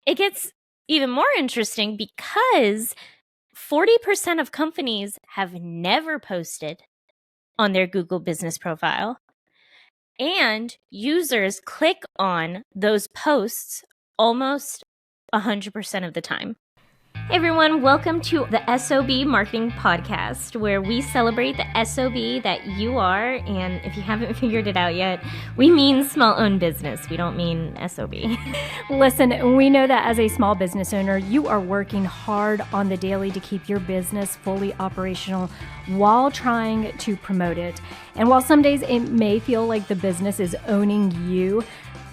it gets even more interesting because 40% of companies have never posted on their Google business profile. And users click on those posts almost 100% of the time. Hey everyone, welcome to the S.O.B Marketing Podcast, where we celebrate the S.O.B that you are. And if you haven't figured it out yet, we mean small-owned business. We don't mean S.O.B. Listen, we know that as a small business owner, you are working hard on the daily to keep your business fully operational while trying to promote it. And while some days it may feel like the business is owning you,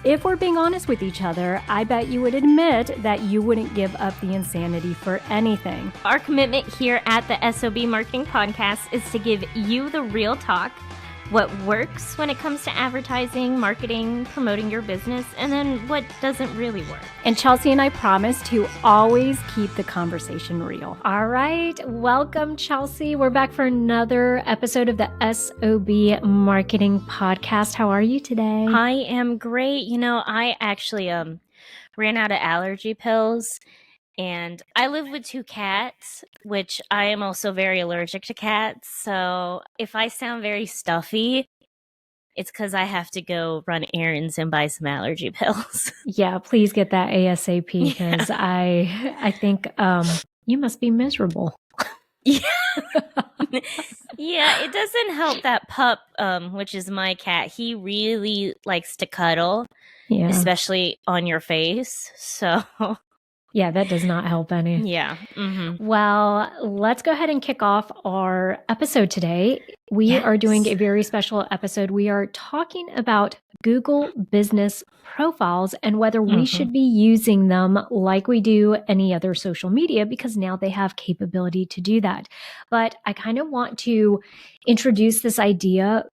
if we're being honest with each other, I bet you would admit that you wouldn't give up the insanity for anything. Our commitment here at the S.O.B Marketing Podcast is to give you the real talk, what works when it comes to advertising, marketing, promoting your business, and then what doesn't really work. And Chelsea and I promise to always keep the conversation real. All right. Welcome, Chelsea. We're back for another episode of the S.O.B Marketing Podcast. How are you today? I am great. I actually ran out of allergy pills. And I live with 2 cats, which I am also very allergic to cats. So if I sound very stuffy, it's because I have to go run errands and buy some allergy pills. Yeah, please get that ASAP because I think you must be miserable. Yeah. Yeah, it doesn't help that pup, which is my cat. He really likes to cuddle, especially on your face. So... yeah, that does not help any. Yeah. Mm-hmm. Well, let's go ahead and kick off our episode today. We are doing a very special episode. We are talking about Google business profiles and whether we should be using them like we do any other social media, because now they have capability to do that. But I kind of want to introduce this idea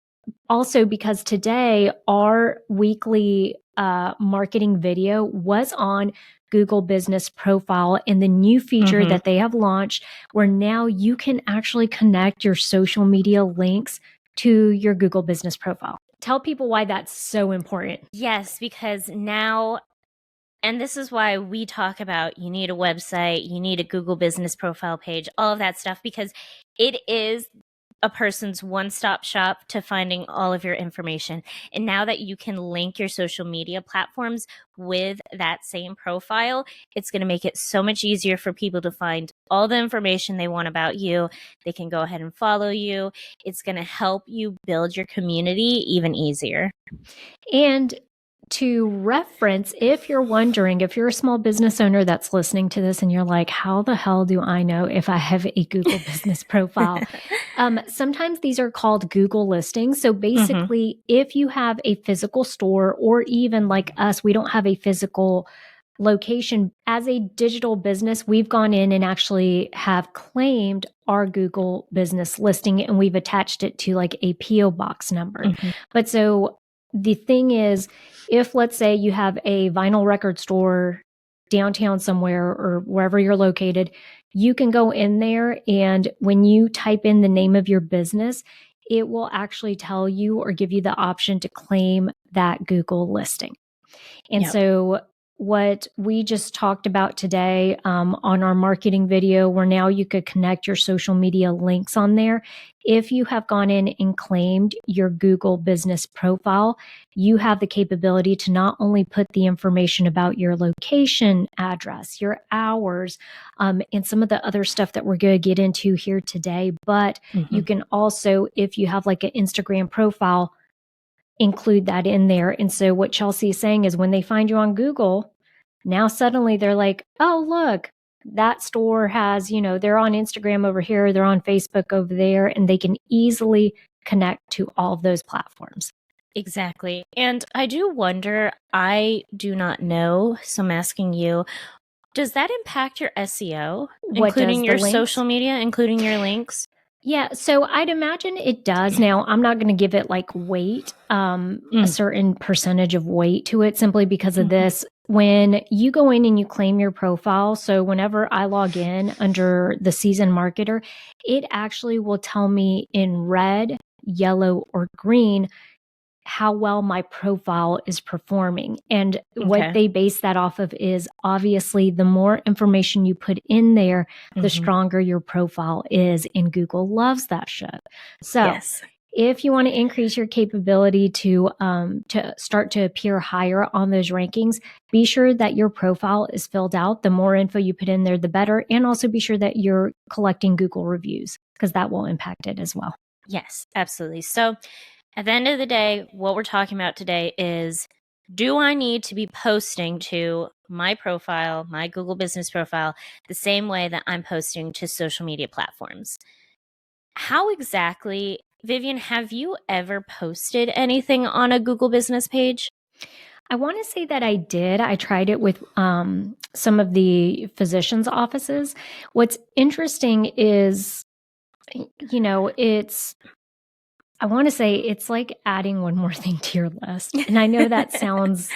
also because today our weekly marketing video was on Google business profile and the new feature that they have launched where now you can actually connect your social media links to your Google business profile. Tell people why that's so important. Yes, because now, and this is why we talk about you need a website, you need a Google business profile page, all of that stuff, because it is a person's one-stop shop to finding all of your information. And now that you can link your social media platforms with that same profile, it's going to make it so much easier for people to find all the information they want about you. They can go ahead and follow you. It's going to help you build your community even easier. And to reference, if you're wondering, if you're a small business owner that's listening to this and you're like, how the hell do I know if I have a Google business profile? Sometimes these are called Google listings. So basically, if you have a physical store, or even like us, we don't have a physical location. As a digital business, we've gone in and actually have claimed our Google business listing and we've attached it to like a PO box number. But so the thing is, if let's say you have a vinyl record store downtown somewhere or wherever you're located, you can go in there and when you type in the name of your business, it will actually tell you or give you the option to claim that Google listing. And so what we just talked about today on our marketing video, where now you could connect your social media links on there. If you have gone in and claimed your Google business profile, you have the capability to not only put the information about your location, address, your hours, and some of the other stuff that we're going to get into here today, but you can also, if you have like an Instagram profile, include that in there. And so what Chelsea is saying is when they find you on Google, now suddenly they're like, oh, look, that store has, they're on Instagram over here, they're on Facebook over there, and they can easily connect to all of those platforms. Exactly. And I do wonder, I do not know, so I'm asking you, does that impact your SEO, including your social media, including your links? Yeah, so I'd imagine it does. Now, I'm not going to give it like weight, a certain percentage of weight to it simply because of this. When you go in and you claim your profile, so whenever I log in under the seasoned marketer, it actually will tell me in red, yellow, or green how well my profile is performing. And what Okay. they base that off of is obviously the more information you put in there, the stronger your profile is. And Google loves that shit. So Yes. if you want to increase your capability to start to appear higher on those rankings, be sure that your profile is filled out. The more info you put in there, the better. And also be sure that you're collecting Google reviews, because that will impact it as well. Yes, absolutely. So at the end of the day, what we're talking about today is, do I need to be posting to my profile, my Google business profile, the same way that I'm posting to social media platforms? How exactly, Vivian, have you ever posted anything on a Google business page? I want to say that I did. I tried it with some of the physicians' offices. What's interesting is, I want to say it's like adding one more thing to your list. And I know that sounds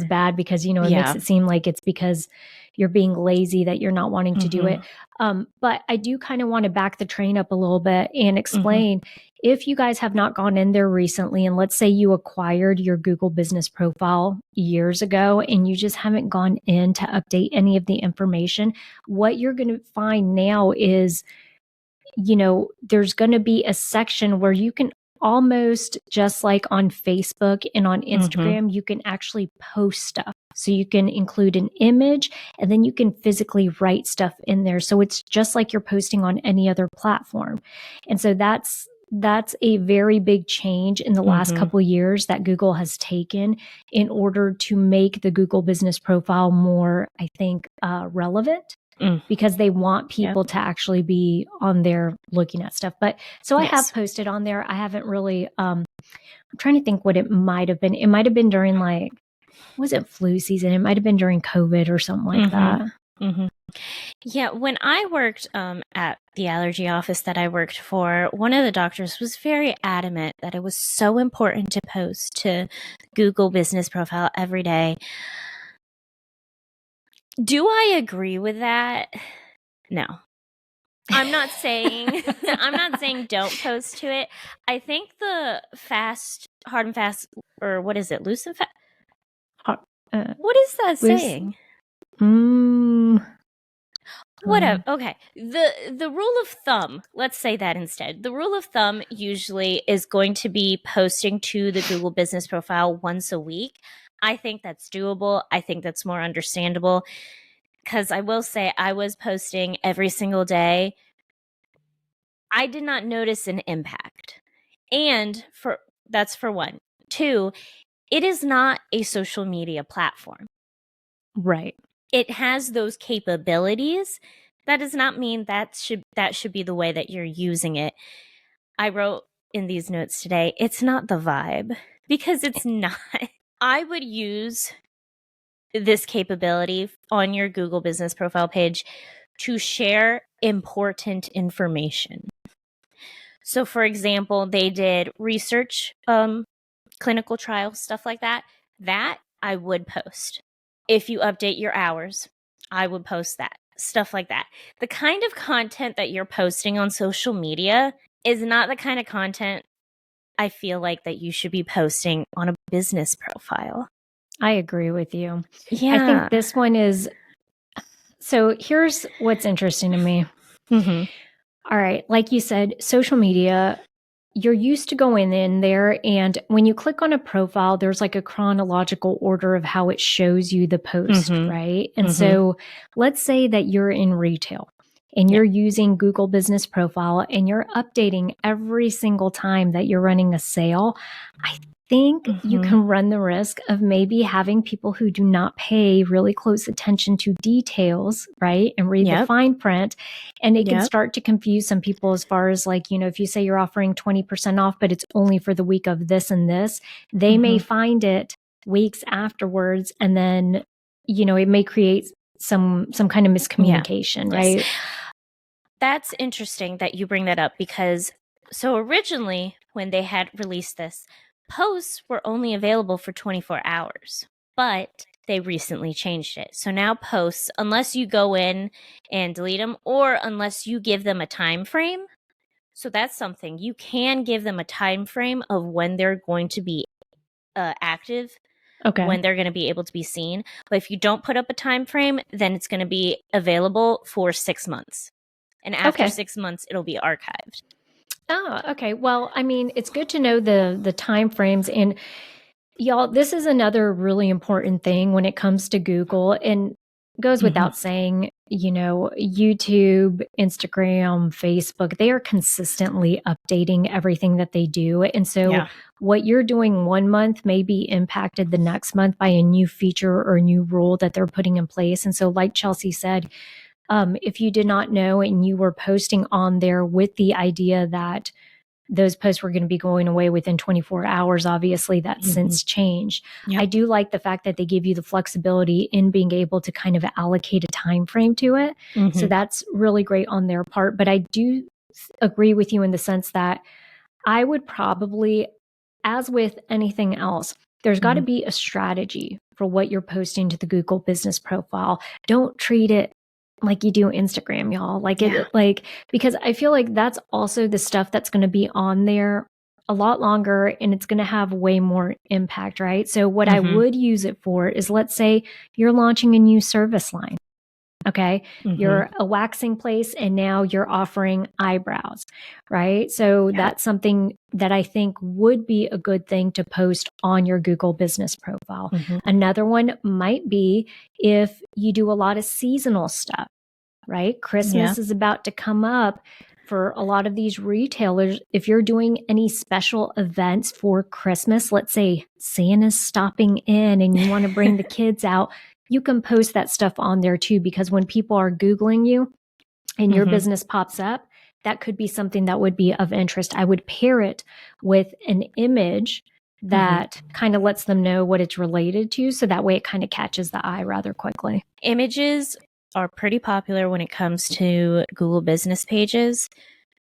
bad, because, it makes it seem like it's because you're being lazy that you're not wanting to do it. But I do kind of want to back the train up a little bit and explain, if you guys have not gone in there recently, and let's say you acquired your Google business profile years ago and you just haven't gone in to update any of the information, what you're going to find now is, there's going to be a section where you can, almost just like on Facebook and on Instagram, you can actually post stuff. So you can include an image, and then you can physically write stuff in there. So it's just like you're posting on any other platform. And so that's a very big change in the last couple of years that Google has taken in order to make the Google business profile more, I think, relevant. Because they want people to actually be on there looking at stuff. But so I have posted on there. I haven't really, I'm trying to think what it might have been. It might have been during, like, was it flu season? It might have been during COVID or something like that. Yeah, when I worked at the allergy office that I worked for, one of the doctors was very adamant that it was so important to post to Google business profile every day. Do I agree with that? No. I'm not saying don't post to it. I think the hard and fast, or what is it, loose and fast? What is that saying? Whatever. Okay. The rule of thumb, let's say that instead. The rule of thumb usually is going to be posting to the Google business profile once a week. I think that's doable. I think that's more understandable, because I will say, I was posting every single day. I did not notice an impact. And that's for one. Two, it is not a social media platform. Right. It has those capabilities. That does not mean that should be the way that you're using it. I wrote in these notes today, it's not the vibe, because it's not. I would use this capability on your Google business profile page to share important information. So, for example, they did research, clinical trials, stuff like that. That I would post. If you update your hours, I would post that. Stuff like that. The kind of content that you're posting on social media is not the kind of content I feel like that you should be posting on a business profile. I agree with you. Yeah. I think this one is, so here's what's interesting to me. All right. Like you said, social media, you're used to going in there, and when you click on a profile, there's like a chronological order of how it shows you the post, right? And so let's say that you're in retail and you're using Google business profile and you're updating every single time that you're running a sale. I think you can run the risk of maybe having people who do not pay really close attention to details, right? And read the fine print. And it can start to confuse some people, as far as, like, if you say you're offering 20% off, but it's only for the week of this and this, they may find it weeks afterwards. And then, it may create some kind of miscommunication, right? Yes. That's interesting that you bring that up, because so originally when they had released this, posts were only available for 24 hours, but they recently changed it. So now posts, unless you go in and delete them, or unless you give them a time frame. So that's something. You can give them a time frame of when they're going to be active Okay. when they're going to be able to be seen. But if you don't put up a time frame, then it's going to be available for 6 months. And after Okay. 6 months, it'll be archived. Oh, okay. Well, I mean, it's good to know the time frames. And y'all, this is another really important thing when it comes to Google, and goes without saying, you know, YouTube, Instagram, Facebook, they are consistently updating everything that they do. And so what you're doing one month may be impacted the next month by a new feature or a new rule that they're putting in place. And so, like Chelsea said, if you did not know and you were posting on there with the idea that those posts were going to be going away within 24 hours, obviously that's since changed. I do like the fact that they give you the flexibility in being able to kind of allocate a time frame to it. So that's really great on their part. But I do agree with you in the sense that I would probably, as with anything else, there's got to be a strategy for what you're posting to the Google business profile. Don't treat it like you do Instagram, y'all. Because I feel like that's also the stuff that's going to be on there a lot longer and it's going to have way more impact, right? So what I would use it for is, let's say you're launching a new service line. Okay. You're a waxing place and now you're offering eyebrows, right? So that's something that I think would be a good thing to post on your Google business profile. Another one might be if you do a lot of seasonal stuff, right? Christmas is about to come up for a lot of these retailers. If you're doing any special events for Christmas, let's say Santa's stopping in and you want to bring the kids out, you can post that stuff on there too, because when people are Googling you and your business pops up, that could be something that would be of interest. I would pair it with an image that kind of lets them know what it's related to. So that way it kind of catches the eye rather quickly. Images are pretty popular when it comes to Google business pages,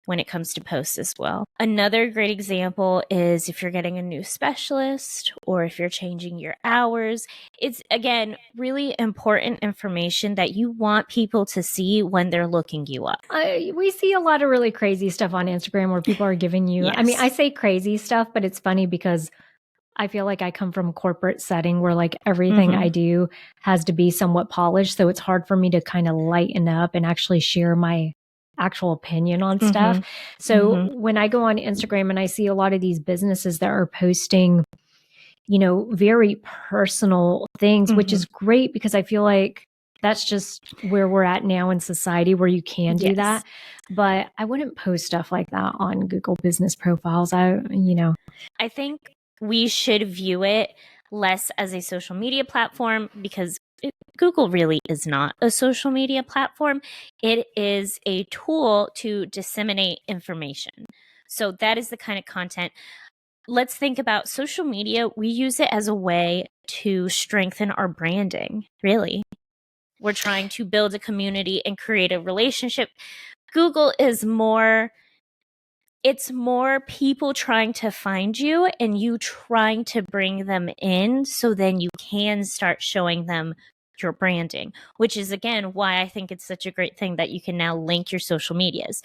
when it comes to posts as well. Another great example is if you're getting a new specialist or if you're changing your hours. It's, again, really important information that you want people to see when they're looking you up. We see a lot of really crazy stuff on Instagram where people are giving you, I mean, I say crazy stuff, but it's funny because I feel like I come from a corporate setting where like everything I do has to be somewhat polished. So it's hard for me to kind of lighten up and actually share my actual opinion on stuff. So when I go on Instagram and I see a lot of these businesses that are posting, you know, very personal things, which is great because I feel like that's just where we're at now in society where you can do that. But I wouldn't post stuff like that on Google business profiles. I think we should view it less as a social media platform because Google really is not a social media platform. It is a tool to disseminate information. So that is the kind of content. Let's think about social media. We use it as a way to strengthen our branding, really. We're trying to build a community and create a relationship. Google is more, it's more people trying to find you and you trying to bring them in so then you can start showing them your branding, which is, again, why I think it's such a great thing that you can now link your social medias.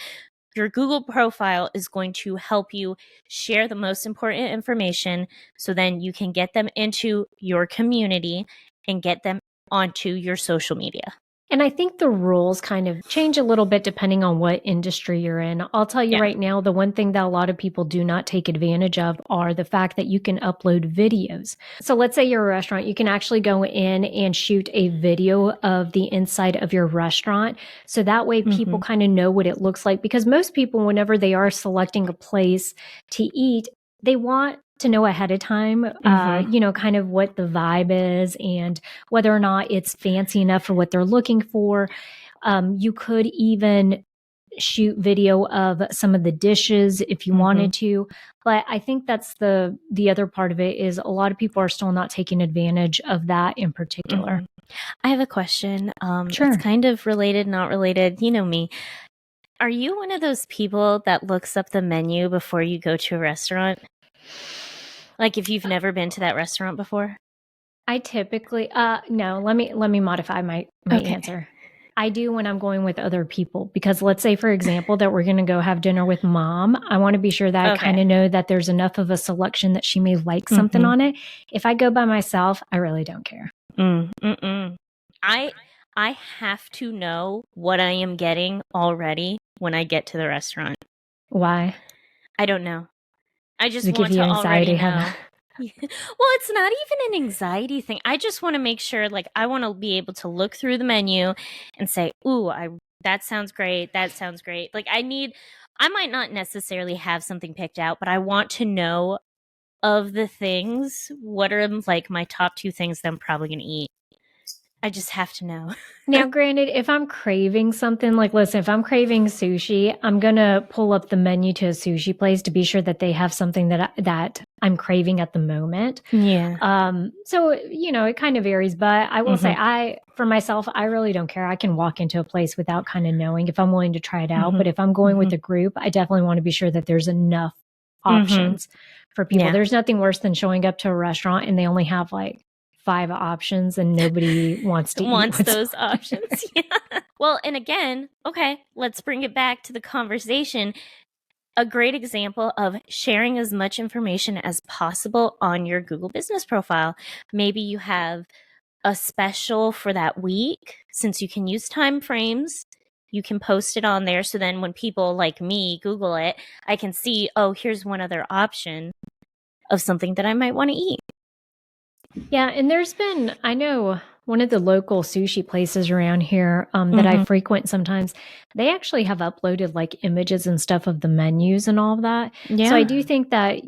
Your Google profile is going to help you share the most important information so then you can get them into your community and get them onto your social media. And I think the rules kind of change a little bit depending on what industry you're in. I'll tell you right now, the one thing that a lot of people do not take advantage of are the fact that you can upload videos. So let's say you're a restaurant, you can actually go in and shoot a video of the inside of your restaurant. So that way people kind of know what it looks like, because most people, whenever they are selecting a place to eat, they want to know ahead of time, you know, kind of what the vibe is and whether or not it's fancy enough for what they're looking for. You could even shoot video of some of the dishes if you wanted to. But I think that's the other part of it is a lot of people are still not taking advantage of that in particular. I have a question. Sure. It's kind of related, not related. You know me. Are you one of those people that looks up the menu before you go to a restaurant? Like if you've never been to that restaurant before? I typically no, let me modify my answer. I do when I'm going with other people, because let's say, for example, that we're going to go have dinner with mom. I want to be sure that I kind of know that there's enough of a selection that she may like something on it. If I go by myself, I really don't care. I have to know what I am getting already when I get to the restaurant. Why? I don't know. I just Does it want give you to anxiety already know. Well, it's not even an anxiety thing. I just want to make sure, like, I want to be able to look through the menu and say, ooh, that sounds great. That sounds great. Like, I might not necessarily have something picked out, but I want to know of the things, what are like my top 2 things that I'm probably going to eat. I just have to know. Now, granted, if I'm craving something, like, listen, if I'm craving sushi, I'm going to pull up the menu to a sushi place to be sure that they have something that I'm craving at the moment. Yeah. So, it kind of varies, but I will say for myself, I really don't care. I can walk into a place without kind of knowing if I'm willing to try it out. But if I'm going with a group, I definitely want to be sure that there's enough options for people. Yeah. There's nothing worse than showing up to a restaurant and they only have like 5 options and nobody wants to eat those options. Yeah. Well, and again, okay, let's bring it back to the conversation. A great example of sharing as much information as possible on your Google business profile. Maybe you have a special for that week. Since you can use time frames, you can post it on there. So then when people like me Google it, I can see, oh, here's one other option of something that I might want to eat. Yeah, and I know one of the local sushi places around here that I frequent sometimes, they actually have uploaded like images and stuff of the menus and all of that. Yeah. So I do think that,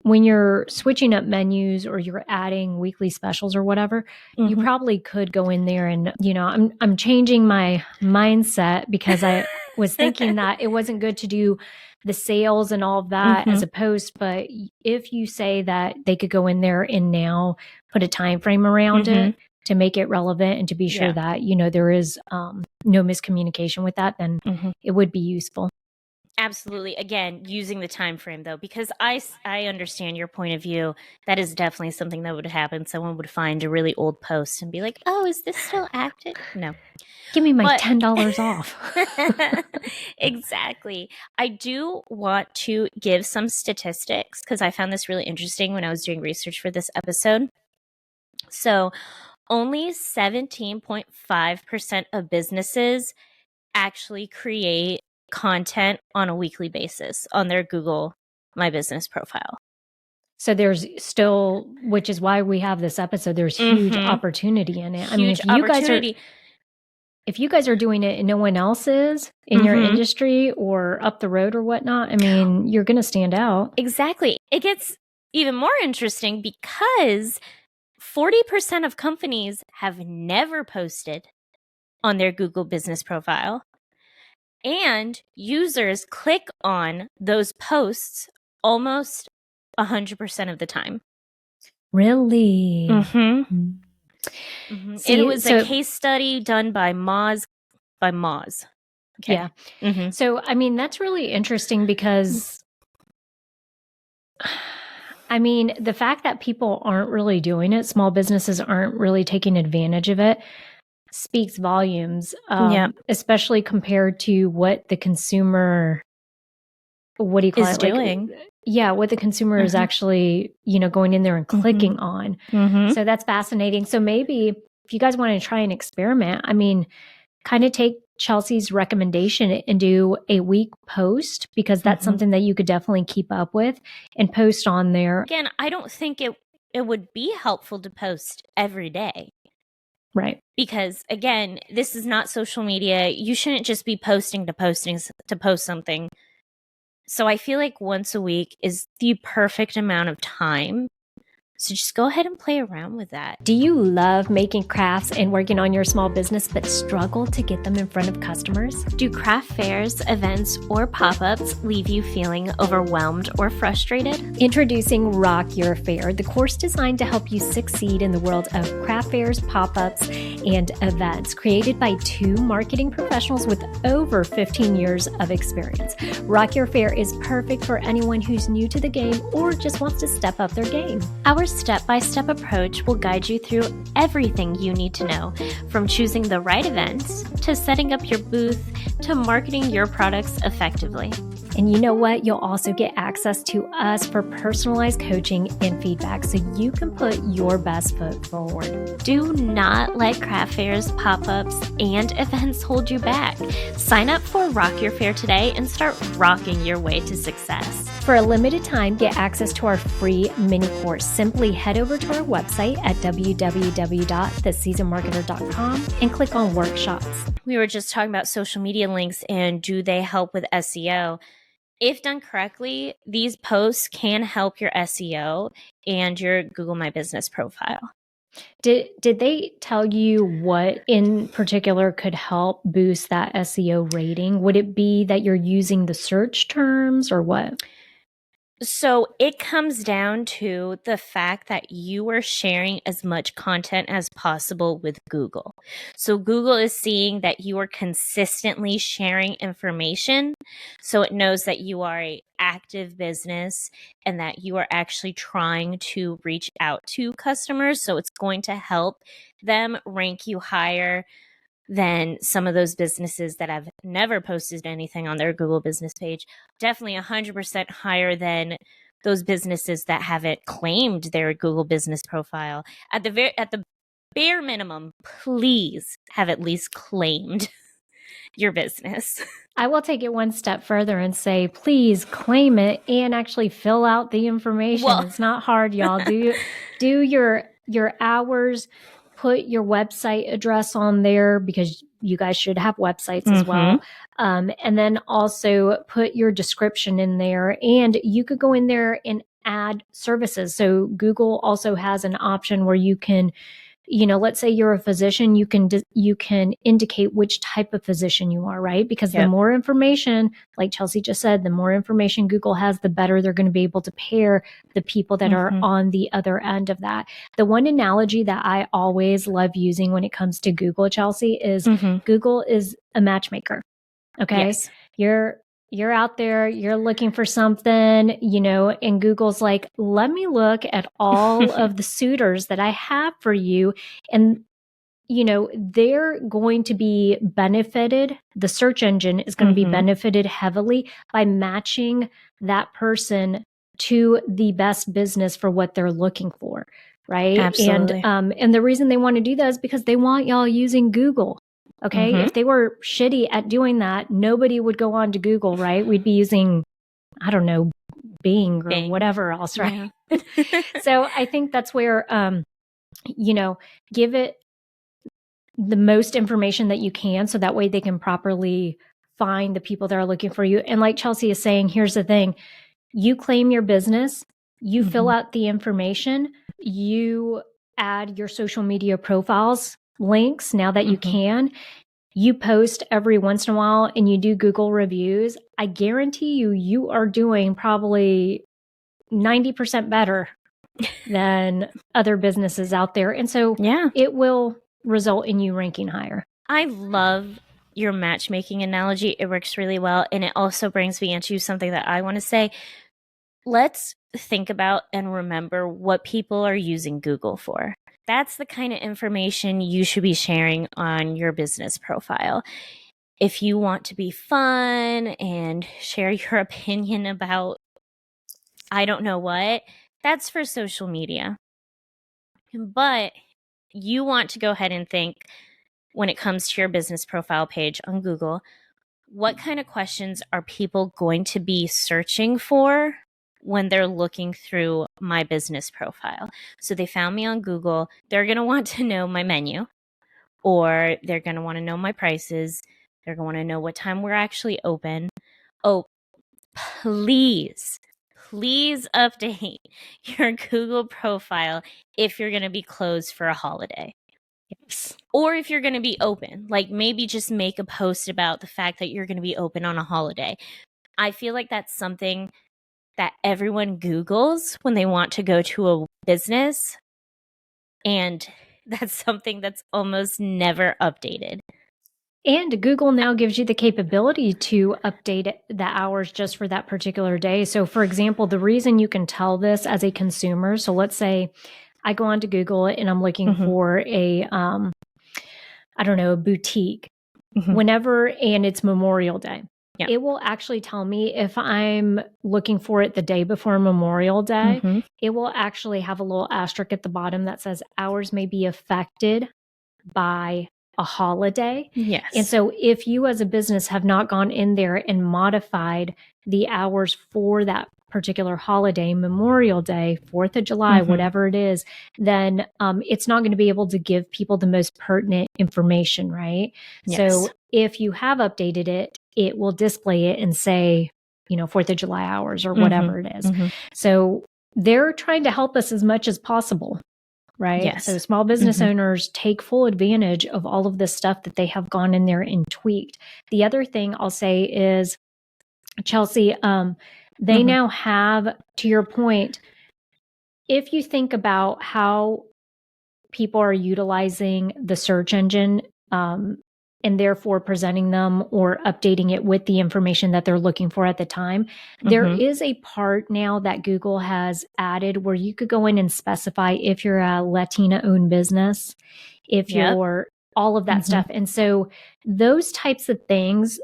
when you're switching up menus or you're adding weekly specials or whatever, you probably could go in there and, I'm changing my mindset because I was thinking that it wasn't good to do the sales and all of that as opposed, but if you say that they could go in there and now put a time frame around it to make it relevant and to be sure that, there is no miscommunication with that, then it would be useful. Absolutely. Again, using the time frame though, because I understand your point of view. That is definitely something that would happen. Someone would find a really old post and be like, oh, is this still active? No. Give me my $10 off. Exactly. I do want to give some statistics because I found this really interesting when I was doing research for this episode. So only 17.5% of businesses actually create content on a weekly basis on their Google My Business profile. So there's still, which is why we have this episode, there's huge opportunity in it. If you guys are doing it and no one else is in your industry or up the road or whatnot, you're going to stand out. Exactly. It gets even more interesting because 40% of companies have never posted on their Google business profile. And users click on those posts almost 100% of the time. Really? See, it was a case study done by Moz. Okay. Yeah. So, that's really interesting because, the fact that people aren't really doing it, small businesses aren't really taking advantage of it, speaks volumes, especially compared to what the consumer, what do you call it? Doing. What the consumer is actually, going in there and clicking on. So that's fascinating. So maybe if you guys want to try an experiment, kind of take Chelsea's recommendation and do a week post, because that's something that you could definitely keep up with and post on there. Again, I don't think it would be helpful to post every day. Right. Because again, this is not social media. You shouldn't just be posting to post something. So I feel like once a week is the perfect amount of time. So just go ahead and play around with that. Do you love making crafts and working on your small business but struggle to get them in front of customers? Do craft fairs, events, or pop-ups leave you feeling overwhelmed or frustrated? Introducing Rock Your Fair, the course designed to help you succeed in the world of craft fairs, pop-ups, and events, created by 2 marketing professionals with over 15 years of experience. Rock Your Fair is perfect for anyone who's new to the game or just wants to step up their game. Our step-by-step approach will guide you through everything you need to know, from choosing the right events, to setting up your booth, to marketing your products effectively. And you know what? You'll also get access to us for personalized coaching and feedback so you can put your best foot forward. Do not let craft fairs, pop-ups, and events hold you back. Sign up for Rock Your Fair today and start rocking your way to success. For a limited time, get access to our free mini course. Simply head over to our website at www.theseasonmarketer.com and click on workshops. We were just talking about social media links and do they help with SEO? If done correctly, these posts can help your SEO and your Google My Business profile. Did they tell you what in particular could help boost that SEO rating? Would it be that you're using the search terms or what? So it comes down to the fact that you are sharing as much content as possible with Google. So Google is seeing that you are consistently sharing information. So it knows that you are an active business and that you are actually trying to reach out to customers. So it's going to help them rank you higher than some of those businesses that have never posted anything on their Google business page. Definitely 100% higher than those businesses that haven't claimed their Google business profile. At the bare minimum, please have at least claimed your business. I will take it one step further and say, please claim it and actually fill out the information. Well, it's not hard, y'all. Do your hours, put your website address on there because you guys should have websites as well. And then also put your description in there, and you could go in there and add services. So Google also has an option where you can, let's say you're a physician, you can indicate which type of physician you are, right? Because the more information, like Chelsea just said, the more information Google has, the better they're going to be able to pair the people that are on the other end of that. The one analogy that I always love using when it comes to Google, Chelsea, is Google is a matchmaker. Okay. Yes. You're out there, you're looking for something, and Google's like, let me look at all of the suitors that I have for you. And, they're going to be benefited. The search engine is going to be benefited heavily by matching that person to the best business for what they're looking for. Right. Absolutely. And the reason they want to do that is because they want y'all using Google. Okay. If they were shitty at doing that, nobody would go on to Google, right? We'd be using, I don't know, Bing or whatever else, right? Yeah. So I think that's where, give it the most information that you can so that way they can properly find the people that are looking for you. And like Chelsea is saying, here's the thing. You claim your business, you fill out the information, you add your social media profiles, links now that you can. You post every once in a while and you do Google reviews. I guarantee you are doing probably 90% better than other businesses out there. And so it will result in you ranking higher. I love your matchmaking analogy. It works really well. And it also brings me into something that I want to say. Let's think about and remember what people are using Google for. That's the kind of information you should be sharing on your business profile. If you want to be fun and share your opinion about, I don't know what, that's for social media. But you want to go ahead and think, when it comes to your business profile page on Google, what kind of questions are people going to be searching for when they're looking through my business profile? So they found me on Google. They're going to want to know my menu, or they're going to want to know my prices. They're going to want to know what time we're actually open. Oh, please update your Google profile if you're going to be closed for a holiday. Yes. Or if you're going to be open, like maybe just make a post about the fact that you're going to be open on a holiday. I feel like that's something that everyone Googles when they want to go to a business. And that's something that's almost never updated. And Google now gives you the capability to update the hours just for that particular day. So, for example, the reason you can tell this as a consumer, so let's say I go onto Google and I'm looking for a, I don't know, a boutique, whenever, and it's Memorial Day. Yeah. It will actually tell me if I'm looking for it the day before Memorial Day. It will actually have a little asterisk at the bottom that says hours may be affected by a holiday. Yes. And so if you as a business have not gone in there and modified the hours for that particular holiday, Memorial Day, 4th of July, whatever it is, then it's not going to be able to give people the most pertinent information, right? Yes. So if you have updated it, it will display it and say, 4th of July hours or whatever it is. So they're trying to help us as much as possible. Right. Yes. So small business owners take full advantage of all of this stuff that they have gone in there and tweaked. The other thing I'll say is, Chelsea, they now have, to your point, if you think about how people are utilizing the search engine, and therefore presenting them or updating it with the information that they're looking for at the time. There is a part now that Google has added where you could go in and specify if you're a Latina-owned business, if you're all of that stuff. And so those types of things,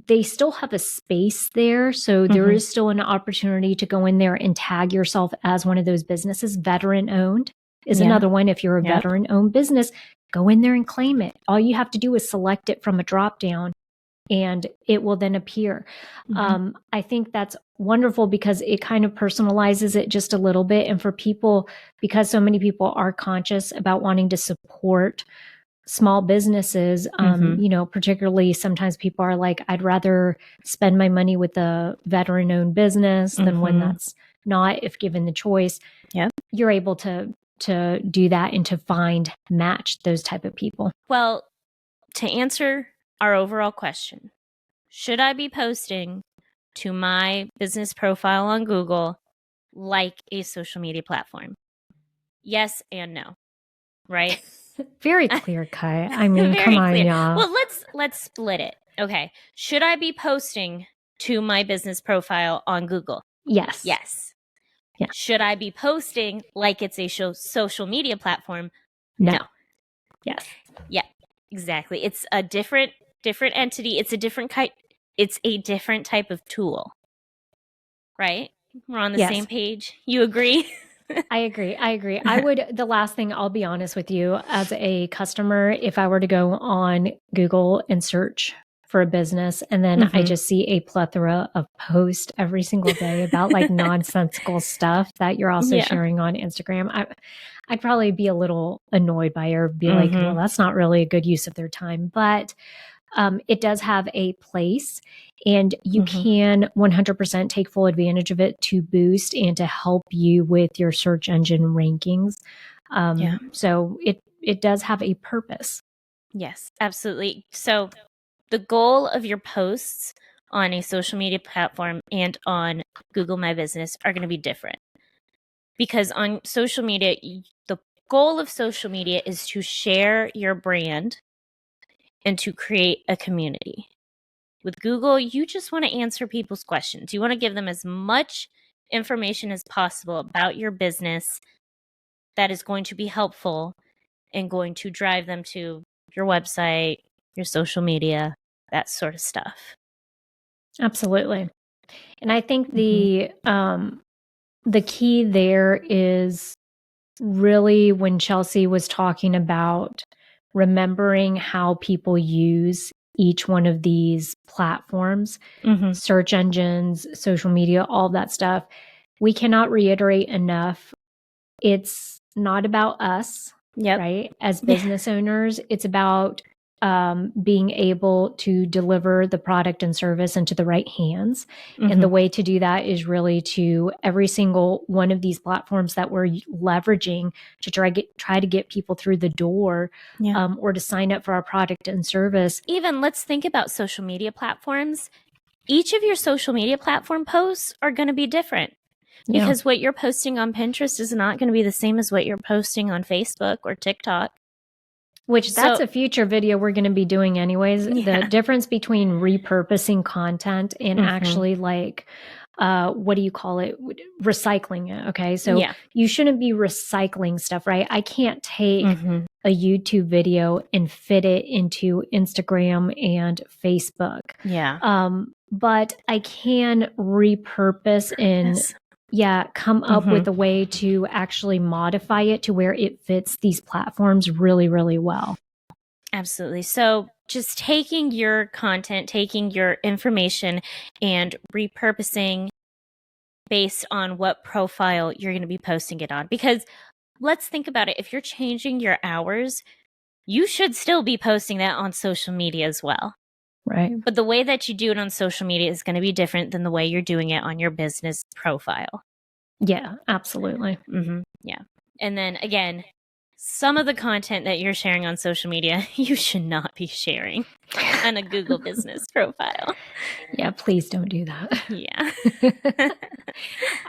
they still have a space there. So there is still an opportunity to go in there and tag yourself as one of those businesses. Veteran-owned is another one. If you're a veteran-owned business, go in there and claim it. All you have to do is select it from a drop down and it will then appear. I think that's wonderful because it kind of personalizes it just a little bit. And for people, because so many people are conscious about wanting to support small businesses, particularly sometimes people are like, I'd rather spend my money with a veteran owned business than one that's not, if given the choice. You're able to do that and to match those type of people. Well, to answer our overall question, should I be posting to my business profile on Google like a social media platform? Yes and no, right? Very clear cut. I mean, come on, y'all. Well, let's split it. Okay. Should I be posting to my business profile on Google? Yes. Yes. Yeah. Should I be posting like it's a social media platform? No. Yes. Yeah, exactly. It's a different entity. It's a different type of tool. Right? We're on the same page. You agree? I agree. The last thing, I'll be honest with you, as a customer, if I were to go on Google and search for a business and then I just see a plethora of posts every single day about like nonsensical stuff that you're also sharing on Instagram, I'd probably be a little annoyed by it or be like, well, that's not really a good use of their time. But it does have a place and you can 100% take full advantage of it to boost and to help you with your search engine rankings. So it does have a purpose. Yes, absolutely. So the goal of your posts on a social media platform and on Google My Business are going to be different. Because on social media, the goal of social media is to share your brand and to create a community. With Google, you just want to answer people's questions. You want to give them as much information as possible about your business that is going to be helpful and going to drive them to your website, your social media, that sort of stuff. Absolutely. And I think the key there is really when Chelsea was talking about remembering how people use each one of these platforms, search engines, social media, all that stuff. We cannot reiterate enough. It's not about us, right? As business owners, it's about being able to deliver the product and service into the right hands. And the way to do that is really to every single one of these platforms that we're leveraging to try to get people through the door or to sign up for our product and service. Even let's think about social media platforms. Each of your social media platform posts are going to be different. Because what you're posting on Pinterest is not going to be the same as what you're posting on Facebook or TikTok. Which that's a future video we're going to be doing anyways. Yeah. The difference between repurposing content and actually like, what do you call it? Recycling it. Okay. So you shouldn't be recycling stuff, right? I can't take a YouTube video and fit it into Instagram and Facebook. Yeah. But I can repurpose and come up with a way to actually modify it to where it fits these platforms really, really well. Absolutely. So just taking your content, taking your information and repurposing based on what profile you're going to be posting it on. Because let's think about it. If you're changing your hours, you should still be posting that on social media as well. Right. But the way that you do it on social media is going to be different than the way you're doing it on your business profile. Yeah, absolutely. Yeah. And then again, some of the content that you're sharing on social media, you should not be sharing on a Google business profile. Yeah, please don't do that. Yeah.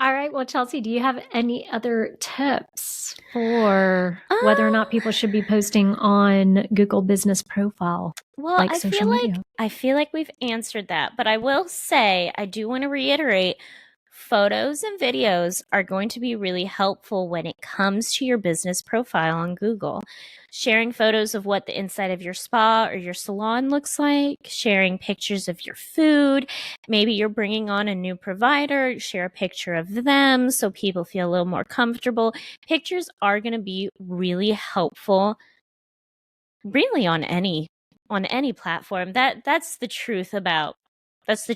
All right. Well, Chelsea, do you have any other tips for whether or not people should be posting on Google business profile? Well, like I feel like we've answered that, but I will say, I do want to reiterate, photos and videos are going to be really helpful when it comes to your business profile on Google. Sharing photos of what the inside of your spa or your salon looks like, sharing pictures of your food. Maybe you're bringing on a new provider, share a picture of them so people feel a little more comfortable. Pictures are going to be really helpful, really on any platform. That's the truth about, that's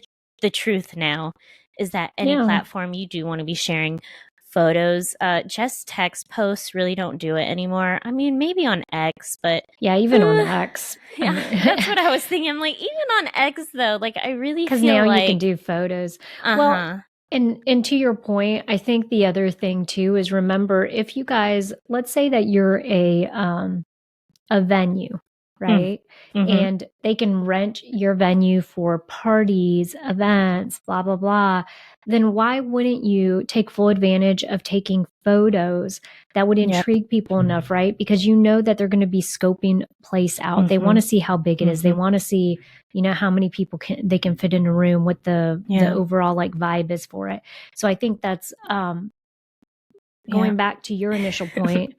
the truth now, is that any platform you do want to be sharing photos. Just text posts really don't do it anymore. I mean, maybe on X, but even on X. Yeah, that's what I was thinking. I'm like, even on X though, like I really feel now like you can do photos. Well, and to your point, I think the other thing too is, remember, if you guys, let's say that you're a venue, right? And they can rent your venue for parties, events, blah, blah, blah. Then why wouldn't you take full advantage of taking photos that would intrigue people enough, right? Because you know that they're going to be scoping place out. They want to see how big it is. They want to see, how many people they can fit in a room, what the overall like vibe is for it. So I think that's going back to your initial point.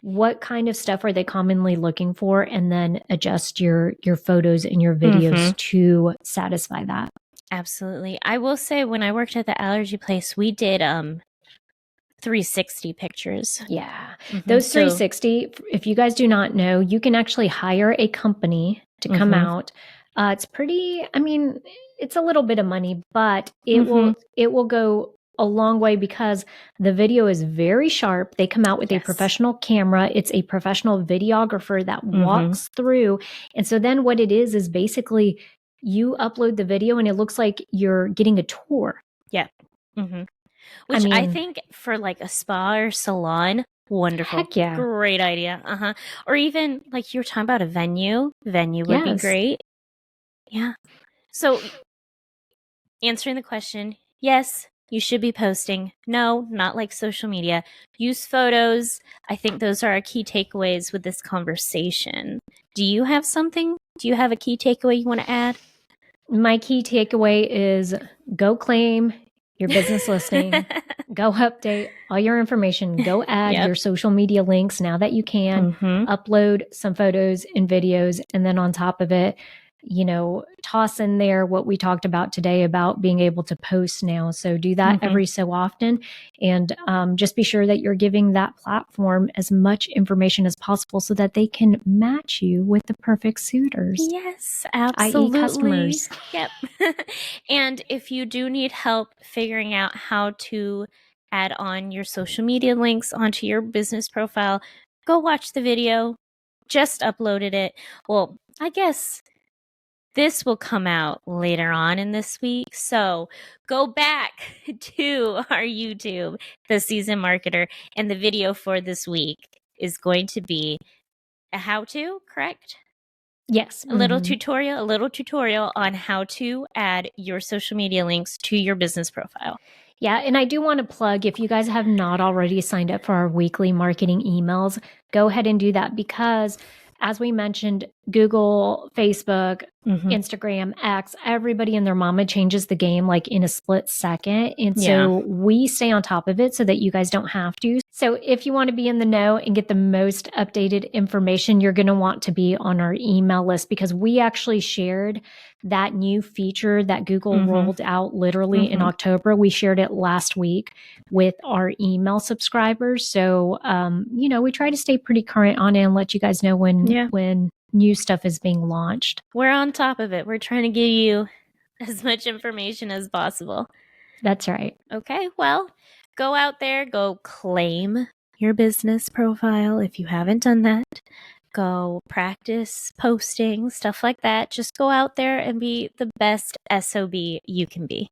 What kind of stuff are they commonly looking for, and then adjust your photos and your videos to satisfy that. Absolutely. I will say, when I worked at the allergy place, we did 360 pictures. Yeah. Those 360, if you guys do not know, you can actually hire a company to come out. It's pretty, I mean, it's a little bit of money, but it will go a long way, because the video is very sharp. They come out with a professional camera. It's a professional videographer that walks through. And so then what it is basically you upload the video and it looks like you're getting a tour. Yeah. Which I think for like a spa or salon, wonderful. Heck yeah. Great idea. Or even like you were talking about a venue would be great. Yeah. So answering the question, yes, you should be posting. No, not like social media. Use photos. I think those are our key takeaways with this conversation. Do you have something? Do you have a key takeaway you want to add? My key takeaway is, go claim your business listing. Go update all your information. Go add your social media links now that you can. Upload some photos and videos. And then on top of it, toss in there what we talked about today about being able to post now. So do that every so often. And just be sure that you're giving that platform as much information as possible so that they can match you with the perfect suitors. Yes, absolutely. i.e. customers. Yep. And if you do need help figuring out how to add on your social media links onto your business profile, go watch the video. Just uploaded it. Well, I guess this will come out later on in this week. So go back to our YouTube, The Seasoned Marketer, and the video for this week is going to be a how-to, correct? Yes. A little tutorial on how to add your social media links to your business profile. Yeah, and I do want to plug, if you guys have not already signed up for our weekly marketing emails, go ahead and do that, because as we mentioned, Google, Facebook, Mhm. Instagram, X, everybody and their mama changes the game like in a split second. And Yeah. so we stay on top of it so that you guys don't have to. So if you want to be in the know and get the most updated information, you're going to want to be on our email list, because we actually shared that new feature that Google rolled out literally in October. We shared it last week with our email subscribers. So, we try to stay pretty current on it and let you guys know when new stuff is being launched. We're on top of it. We're trying to give you as much information as possible. That's right. Okay, well, go out there, go claim your business profile if you haven't done that. Go practice posting, stuff like that. Just go out there and be the best SOB you can be.